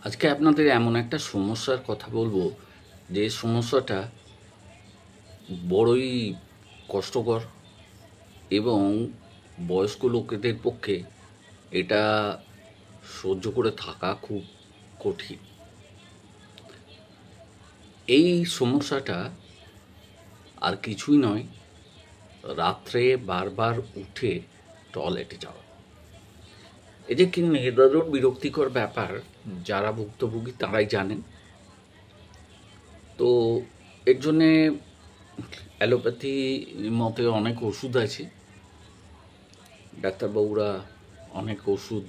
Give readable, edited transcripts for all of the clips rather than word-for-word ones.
আজকে আপনাদের এমন একটা সমস্যার কথা বলবো যে সমস্যাটা বড়ই কষ্টকর এবং বয়স্ক লোকেদের পক্ষে এটা সহ্য করে থাকা খুব কঠিন। এই সমস্যাটা আর কিছুই নয়, রাত্রে বারবার উঠে টয়লেটে যাওয়া। এই যে কি নিদারুণ বিরক্তিকর ব্যাপার, যারা ভুক্তভোগী তারাই জানেন। তো এর জন্যে অ্যালোপ্যাথি মতে অনেক ওষুধ আছে, ডাক্তারবাবুরা অনেক ওষুধ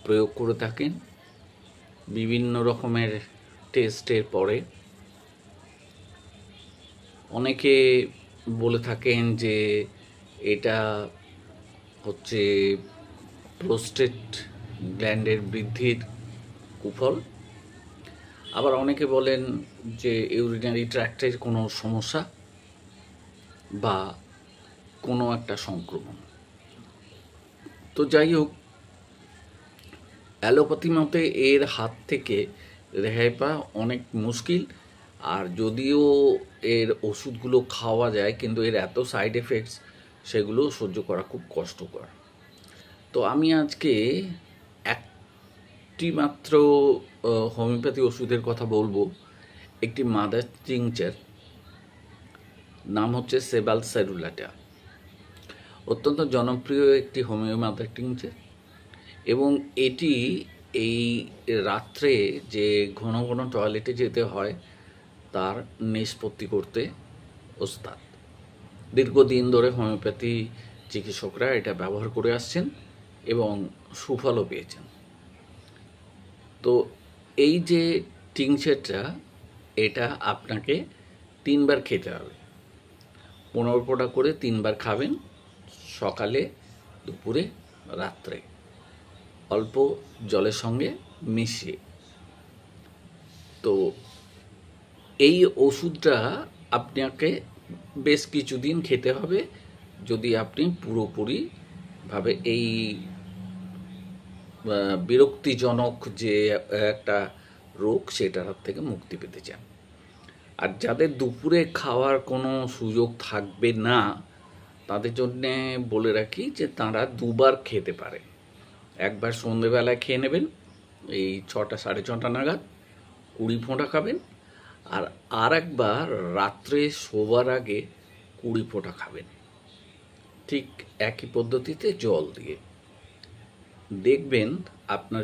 প্রয়োগ করে থাকেন বিভিন্ন রকমের টেস্টের পরে। অনেকে বলে থাকেন যে এটা হচ্ছে প্রোস্টেট গ্ল্যান্ডের বৃদ্ধির কুফল। আবার অনেকে বলেন যে ইউরিনারি ট্র্যাক্টের কোনো সমস্যা বা কোনো একটা সংক্রমণ। তো যাই হোক, অ্যালোপ্যাথি মতে এর হাত থেকে রেহাই পাওয়া অনেক মুশকিল। আর যদিও এর ওষুধগুলো খাওয়া যায়, কিন্তু এর এত সাইড এফেক্টস, সেগুলো সহ্য করা খুব কষ্টকর। তো আমি আজকে একটি মাত্র হোমিওপ্যাথি ওষুধের কথা বলবো। একটি মাদার টিংচার, নাম হচ্ছে সেবাল সেরুলাটা। অত্যন্ত জনপ্রিয় একটি হোমিও মাদার টিংচার, এবং এটি এই রাত্রে যে ঘন ঘন টয়লেটে যেতে হয় তার নিষ্পত্তি করতে ওস্তাদ। দীর্ঘদিন ধরে হোমিওপ্যাথি চিকিৎসকরা এটা ব্যবহার করে আসছেন এবং সুফলও পেয়েছেন। তো এই যে টিংচারটা, এটা আপনাকে 3 বার খেতে হবে। 15 ফোঁটা করে 3 বার খাবেন, সকালে, দুপুরে, রাত্রে, অল্প জলের সঙ্গে মিশিয়ে। তো এই ওষুধটা আপনাকে বেশ কিছুদিন খেতে হবে যদি আপনি পুরোপুরিভাবে এই বিরক্তিজনক যে একটা রোগ সেটার হাত থেকে মুক্তি পেতে চান। আর যাদের দুপুরে খাওয়ার কোনো সুযোগ থাকবে না, তাদের জন্যে বলে রাখি যে তারা 2বার খেতে পারে। একবার সন্ধেবেলায় খেয়ে নেবেন, এই 6টা 6:30 নাগাদ, 20 ফোঁটা খাবেন। আর একবার রাত্রে শোবার আগে 20 ফোঁটা খাবেন, ঠিক একই পদ্ধতিতে জল দিয়ে। দেখবেন আপনার